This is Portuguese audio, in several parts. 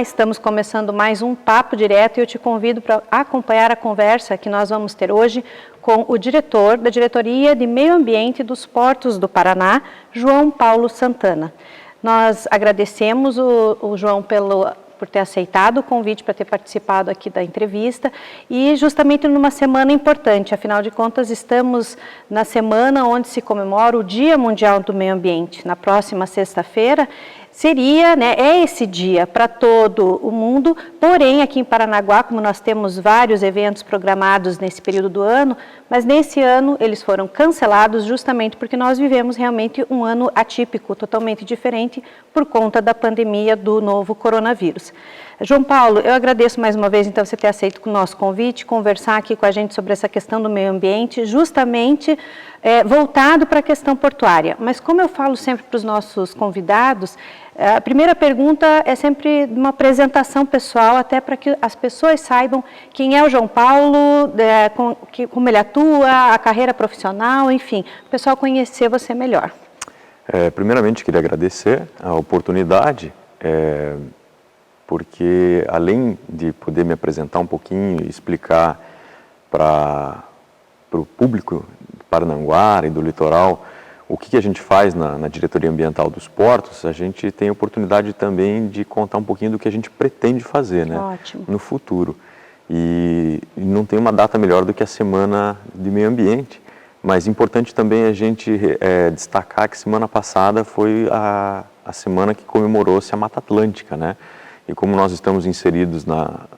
estamos começando mais um Papo Direto e eu te convido para acompanhar a conversa que nós vamos ter hoje com o diretor da Diretoria de Meio Ambiente dos Portos do Paraná, João Paulo Santana. Nós agradecemos o João por ter aceitado o convite para ter participado aqui da entrevista e justamente numa semana importante, afinal de contas estamos na semana onde se comemora o Dia Mundial do Meio Ambiente. Na próxima sexta-feira é esse dia para todo o mundo, porém aqui em Paranaguá, como nós temos vários eventos programados nesse período do ano, mas nesse ano eles foram cancelados justamente porque nós vivemos realmente um ano atípico, totalmente diferente por conta da pandemia do novo coronavírus. João Paulo, eu agradeço mais uma vez então você ter aceito o nosso convite, conversar aqui com a gente sobre essa questão do meio ambiente, justamente voltado para a questão portuária. Mas como eu falo sempre para os nossos convidados, a primeira pergunta é sempre uma apresentação pessoal, até para que as pessoas saibam quem é o João Paulo, como ele atua, a carreira profissional, enfim, o pessoal conhecer você melhor. Primeiramente, queria agradecer a oportunidade, porque além de poder me apresentar um pouquinho e explicar para o público de Paranaguá e do litoral o que a gente faz na Diretoria Ambiental dos Portos, a gente tem a oportunidade também de contar um pouquinho do que a gente pretende fazer, né, no futuro. E não tem uma data melhor do que a Semana de Meio Ambiente, mas importante também a gente destacar que semana passada foi a semana que comemorou-se a Mata Atlântica, né? E como nós estamos inseridos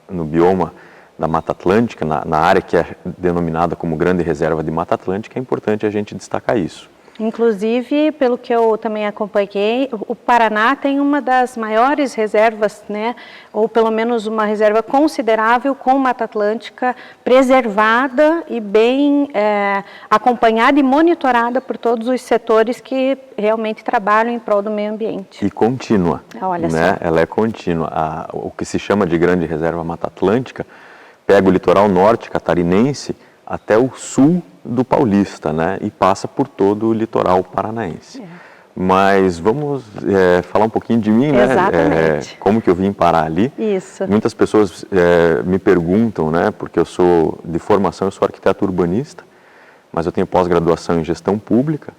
no bioma da Mata Atlântica, na área que é denominada como Grande Reserva de Mata Atlântica, é importante a gente destacar isso. Inclusive, pelo que eu também acompanhei, o Paraná tem uma das maiores reservas, né, ou pelo menos uma reserva considerável com Mata Atlântica preservada e bem acompanhada e monitorada por todos os setores que realmente trabalham em prol do meio ambiente. E contínua, olha né? Só. Ela é contínua. O que se chama de Grande Reserva Mata Atlântica pega o litoral norte catarinense até o sul do Paulista, né? E passa por todo o litoral paranaense. Mas vamos falar um pouquinho de mim, né? Exatamente. Como que eu vim parar ali. Isso. Muitas pessoas me perguntam, né? Porque eu sou, de formação, eu sou arquiteto urbanista, mas eu tenho pós-graduação em gestão pública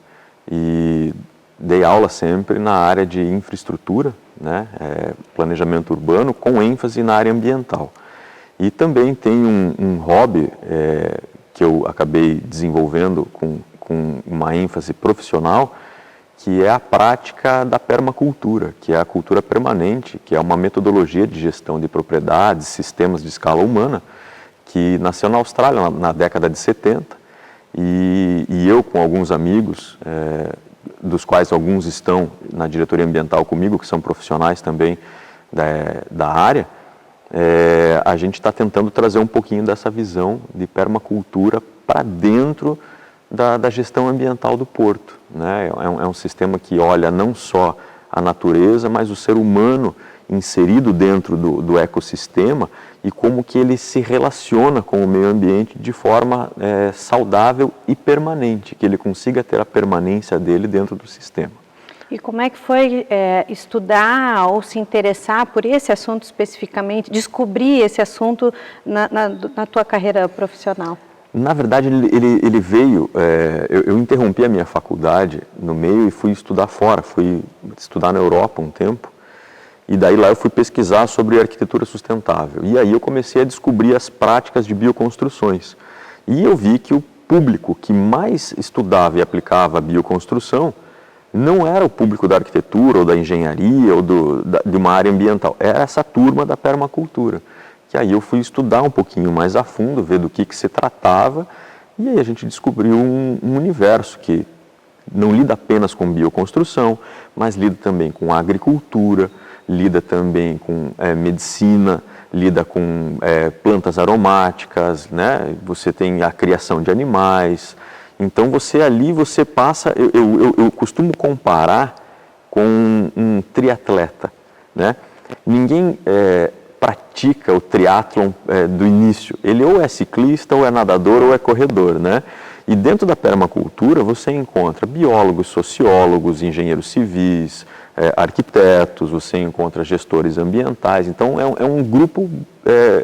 e dei aula sempre na área de infraestrutura, né? Planejamento urbano, com ênfase na área ambiental. E também tenho um hobby que eu acabei desenvolvendo com uma ênfase profissional, que é a prática da permacultura, que é a cultura permanente, que é uma metodologia de gestão de propriedades, sistemas de escala humana, que nasceu na Austrália na década de 70, e eu com alguns amigos, dos quais alguns estão na diretoria ambiental comigo, que são profissionais também da área, a gente está tentando trazer um pouquinho dessa visão de permacultura para dentro da gestão ambiental do porto, né? É um sistema que olha não só a natureza, mas o ser humano inserido dentro do ecossistema e como que ele se relaciona com o meio ambiente de forma saudável e permanente, que ele consiga ter a permanência dele dentro do sistema. E como é que foi estudar ou se interessar por esse assunto especificamente, descobrir esse assunto na tua carreira profissional? Na verdade, ele veio, eu interrompi a minha faculdade no meio e fui estudar fora, fui estudar na Europa um tempo, e daí lá eu fui pesquisar sobre arquitetura sustentável. E aí eu comecei a descobrir as práticas de bioconstruções. E eu vi que o público que mais estudava e aplicava a bioconstrução não era o público da arquitetura ou da engenharia ou de uma área ambiental, era essa turma da permacultura. Que aí eu fui estudar um pouquinho mais a fundo, ver do que se tratava, e aí a gente descobriu um universo que não lida apenas com bioconstrução, mas lida também com agricultura, lida também com medicina, lida com plantas aromáticas, né? Você tem a criação de animais. Então você passa, eu costumo comparar com um triatleta, né? Ninguém pratica o triatlon do início, ele ou é ciclista, ou é nadador, ou é corredor, né? E dentro da permacultura você encontra biólogos, sociólogos, engenheiros civis, arquitetos, você encontra gestores ambientais, então é um grupo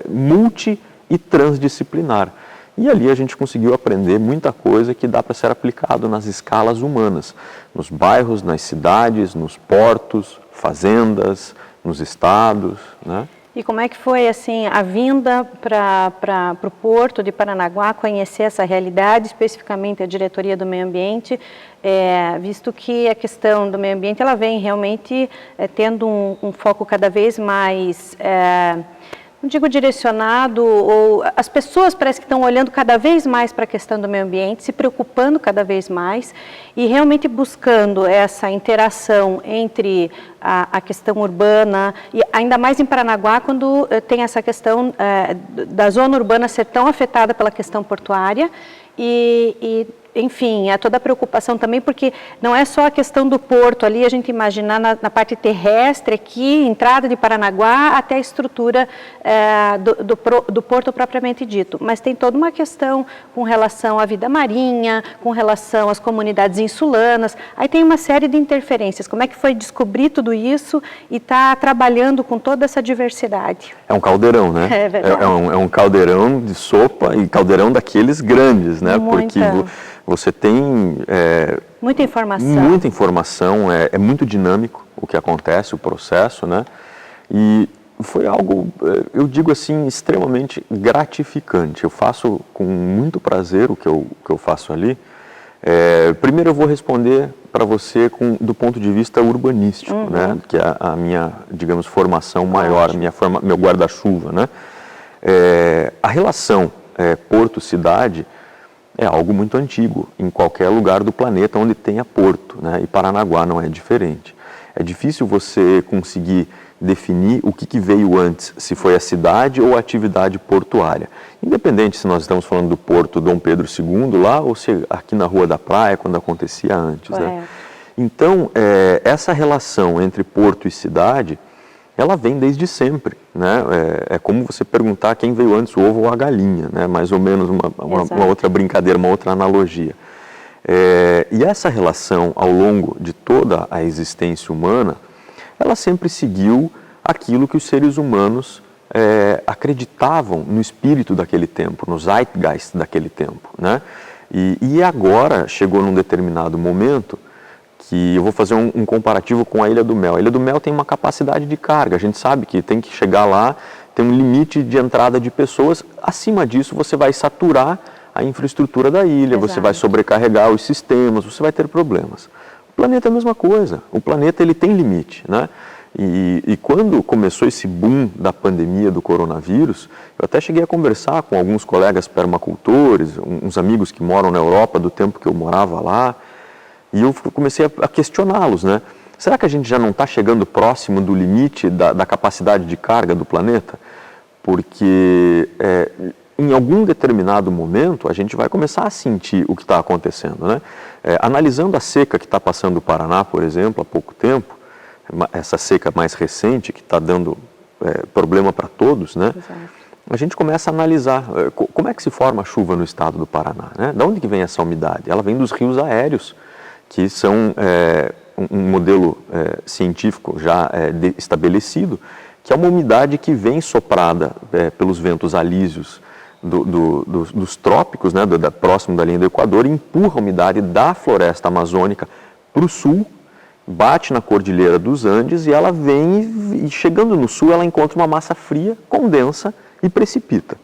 multi e transdisciplinar. E ali a gente conseguiu aprender muita coisa que dá para ser aplicado nas escalas humanas, nos bairros, nas cidades, nos portos, fazendas, nos estados, né? E como é que foi assim a vinda para o Porto de Paranaguá, conhecer essa realidade, especificamente a diretoria do meio ambiente, visto que a questão do meio ambiente ela vem realmente tendo um foco cada vez mais, não digo direcionado, ou as pessoas parece que estão olhando cada vez mais para a questão do meio ambiente, se preocupando cada vez mais e realmente buscando essa interação entre a questão urbana, e ainda mais em Paranaguá, quando tem essa questão da zona urbana ser tão afetada pela questão portuária enfim, há toda a preocupação também, porque não é só a questão do porto ali, a gente imaginar na parte terrestre aqui, entrada de Paranaguá, até a estrutura do porto propriamente dito, mas tem toda uma questão com relação à vida marinha, com relação às comunidades insulanas, aí tem uma série de interferências. Como é que foi descobrir tudo isso e estar trabalhando com toda essa diversidade? É um caldeirão, né? É verdade. É um caldeirão de sopa e caldeirão daqueles grandes, né? Porque você tem muita informação. Muita informação, é muito dinâmico o que acontece, o processo, né? E foi algo, eu digo assim, extremamente gratificante. Eu faço com muito prazer o que eu faço ali. Primeiro eu vou responder para você do ponto de vista urbanístico, né? Que é a minha, digamos, formação maior, meu guarda-chuva, né? A relação porto-cidade é algo muito antigo em qualquer lugar do planeta onde tenha porto, né? E Paranaguá não é diferente. É difícil você conseguir definir o que veio antes, se foi a cidade ou a atividade portuária. Independente se nós estamos falando do Porto Dom Pedro II lá ou se aqui na Rua da Praia, quando acontecia antes, né? Então, essa relação entre porto e cidade, ela vem desde sempre, né? É como você perguntar quem veio antes, o ovo ou a galinha, né? Mais ou menos uma outra brincadeira, uma outra analogia. E essa relação, ao longo de toda a existência humana, ela sempre seguiu aquilo que os seres humanos acreditavam no espírito daquele tempo, no zeitgeist daquele tempo, né? E agora, chegou num determinado momento, que eu vou fazer um comparativo com a Ilha do Mel. A Ilha do Mel tem uma capacidade de carga, a gente sabe que tem que chegar lá, tem um limite de entrada de pessoas, acima disso você vai saturar a infraestrutura da ilha, você vai sobrecarregar os sistemas, você vai ter problemas. O planeta é a mesma coisa, o planeta ele tem limite, né? E quando começou esse boom da pandemia do coronavírus, eu até cheguei a conversar com alguns colegas permacultores, uns amigos que moram na Europa do tempo que eu morava lá, e eu comecei a questioná-los, né? Será que a gente já não está chegando próximo do limite da capacidade de carga do planeta? Porque em algum determinado momento a gente vai começar a sentir o que está acontecendo, né? Analisando a seca que está passando o Paraná, por exemplo, há pouco tempo, essa seca mais recente que está dando problema para todos, né? Exato. A gente começa a analisar como é que se forma a chuva no estado do Paraná, né? De onde que vem essa umidade? Ela vem dos rios aéreos, que são um modelo científico já estabelecido, que é uma umidade que vem soprada pelos ventos alísios dos trópicos, né, próximo da linha do Equador, e empurra a umidade da floresta amazônica para o sul, bate na cordilheira dos Andes e ela vem, e chegando no sul, ela encontra uma massa fria, condensa e precipita.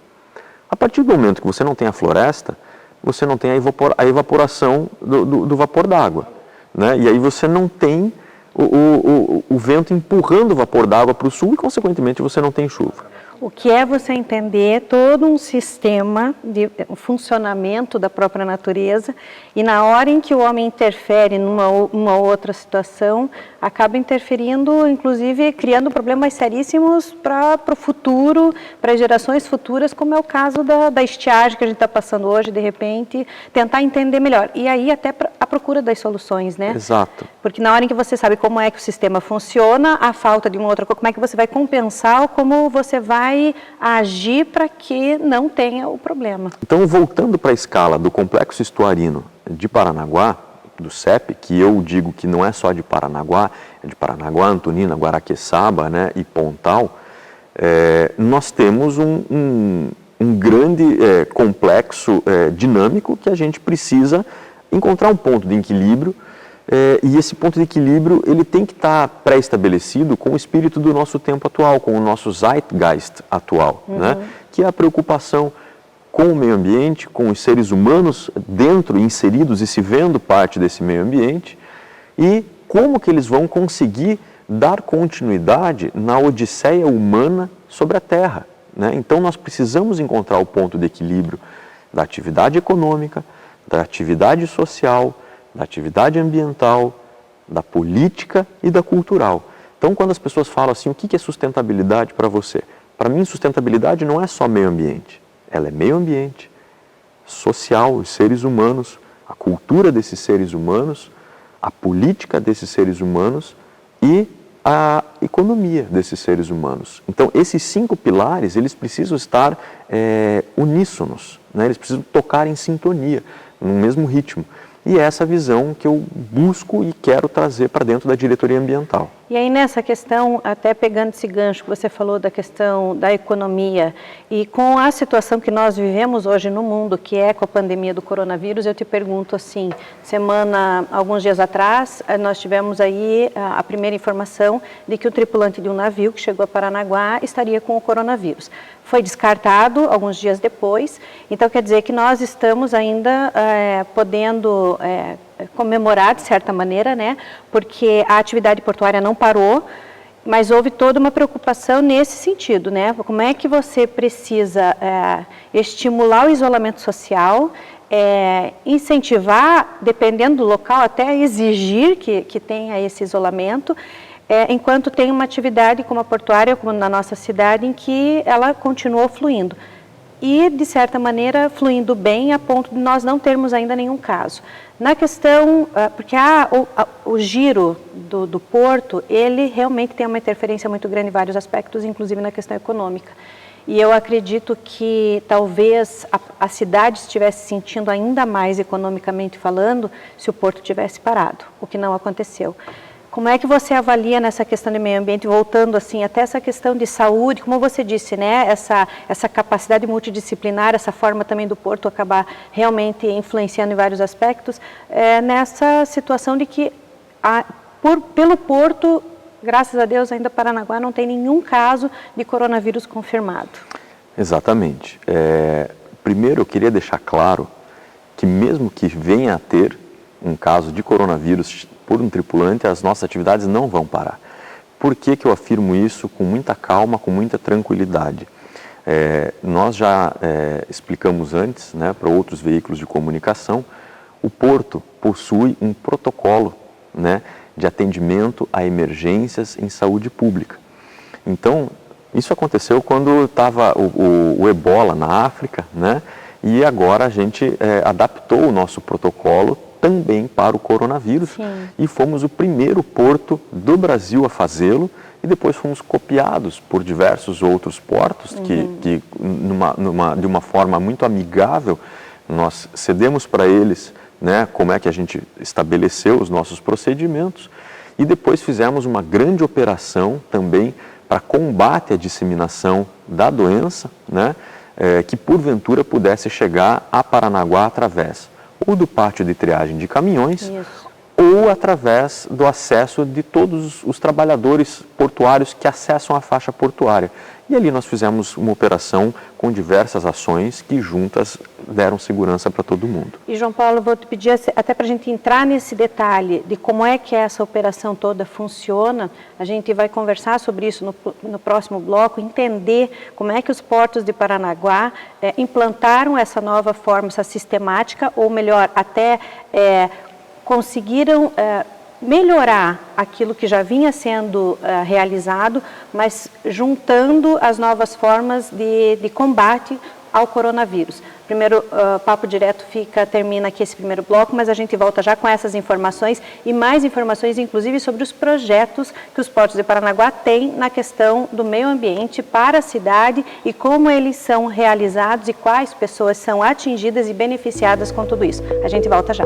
A partir do momento que você não tem a floresta, você não tem a evaporação do vapor d'água, né? E aí você não tem o vento empurrando o vapor d'água para o sul e, consequentemente, você não tem chuva. O que é você entender todo um sistema de funcionamento da própria natureza e na hora em que o homem interfere numa outra situação, acaba interferindo, inclusive criando problemas seríssimos para o futuro, para gerações futuras, como é o caso da estiagem que a gente está passando hoje, de repente, tentar entender melhor. E aí até a procura das soluções, né? Exato. Porque na hora em que você sabe como é que o sistema funciona, a falta de uma outra coisa, como é que você vai compensar ou como você vai agir para que não tenha o problema. Então, voltando para a escala do complexo estuarino de Paranaguá, do CEP, que eu digo que não é só de Paranaguá, é de Paranaguá, Antonina, Guaraqueçaba, né, e Pontal, nós temos um grande complexo dinâmico que a gente precisa encontrar um ponto de equilíbrio, e esse ponto de equilíbrio ele tem que estar pré-estabelecido com o espírito do nosso tempo atual, com o nosso zeitgeist atual, né? Que é a preocupação com o meio ambiente, com os seres humanos dentro, inseridos e se vendo parte desse meio ambiente, e como que eles vão conseguir dar continuidade na odisseia humana sobre a Terra, né? Então nós precisamos encontrar o ponto de equilíbrio da atividade econômica, da atividade social, da atividade ambiental, da política e da cultural. Então, quando as pessoas falam assim, o que é sustentabilidade para você? Para mim, sustentabilidade não é só meio ambiente. Ela é meio ambiente, social, os seres humanos, a cultura desses seres humanos, a política desses seres humanos e a economia desses seres humanos. Então, esses 5 pilares, eles precisam estar uníssonos, né? Eles precisam tocar em sintonia, no mesmo ritmo. E é essa visão que eu busco e quero trazer para dentro da diretoria ambiental. E aí nessa questão, até pegando esse gancho que você falou da questão da economia e com a situação que nós vivemos hoje no mundo, que é com a pandemia do coronavírus, eu te pergunto assim, alguns dias atrás, nós tivemos aí a primeira informação de que o tripulante de um navio que chegou a Paranaguá estaria com o coronavírus. Foi descartado alguns dias depois, então quer dizer que nós estamos ainda podendo comemorar de certa maneira, né? Porque a atividade portuária não parou, mas houve toda uma preocupação nesse sentido, né? Como é que você precisa estimular o isolamento social, incentivar, dependendo do local, até exigir que tenha esse isolamento, enquanto tem uma atividade como a portuária, como na nossa cidade, em que ela continuou fluindo. E, de certa maneira, fluindo bem a ponto de nós não termos ainda nenhum caso. Na questão, porque o giro do porto, ele realmente tem uma interferência muito grande em vários aspectos, inclusive na questão econômica. E eu acredito que talvez a cidade estivesse sentindo ainda mais economicamente falando se o porto tivesse parado, o que não aconteceu. Como é que você avalia nessa questão de meio ambiente, voltando assim até essa questão de saúde, como você disse, né, essa capacidade multidisciplinar, essa forma também do porto acabar realmente influenciando em vários aspectos, nessa situação de que pelo porto, graças a Deus, ainda Paranaguá não tem nenhum caso de coronavírus confirmado. Exatamente. Primeiro eu queria deixar claro que mesmo que venha a ter um caso de coronavírus por um tripulante, as nossas atividades não vão parar. Por que eu afirmo isso com muita calma, com muita tranquilidade? Nós já explicamos antes, né, para outros veículos de comunicação, o porto possui um protocolo, né, de atendimento a emergências em saúde pública. Então, isso aconteceu quando estava o ebola na África, né, e agora a gente adaptou o nosso protocolo também para o coronavírus. Sim. E fomos o primeiro porto do Brasil a fazê-lo e depois fomos copiados por diversos outros portos que de uma forma muito amigável nós cedemos para eles, né, como é que a gente estabeleceu os nossos procedimentos e depois fizemos uma grande operação também para combate à disseminação da doença, né, que porventura pudesse chegar a Paranaguá através ou do pátio de triagem de caminhões, isso, ou através do acesso de todos os trabalhadores portuários que acessam a faixa portuária. E ali nós fizemos uma operação com diversas ações que juntas deram segurança para todo mundo. E João Paulo, vou te pedir até para a gente entrar nesse detalhe de como é que essa operação toda funciona. A gente vai conversar sobre isso no próximo bloco, entender como é que os portos de Paranaguá implantaram essa nova forma, essa sistemática, ou melhor, até conseguiram melhorar aquilo que já vinha sendo realizado, mas juntando as novas formas de combate ao coronavírus. Primeiro, Papo Direto termina aqui esse primeiro bloco, mas a gente volta já com essas informações e mais informações, inclusive, sobre os projetos que os portos de Paranaguá têm na questão do meio ambiente para a cidade e como eles são realizados e quais pessoas são atingidas e beneficiadas com tudo isso. A gente volta já.